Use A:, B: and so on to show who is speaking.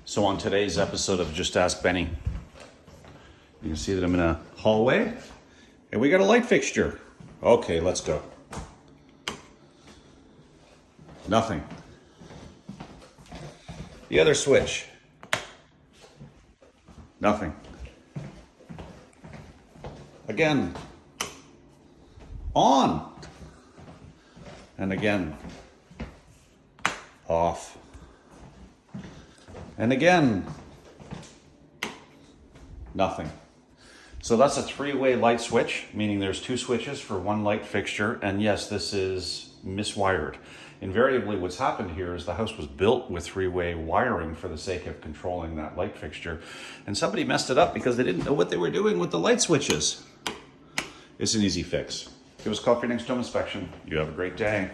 A: So on today's episode of Just Ask Benny, you can see that I'm in a hallway and we got a light fixture. Okay, let's go. Nothing. The other switch. Nothing. Again. On. And again. Off. And again. Nothing. So that's a three-way light switch, meaning there's two switches for one light fixture. And yes, this is miswired. Invariably, what's happened here is the house was built with three-way wiring for the sake of controlling that light fixture. And somebody messed it up because they didn't know what they were doing with the light switches. It's an easy fix. Give us a call for your next home inspection. You have a great day.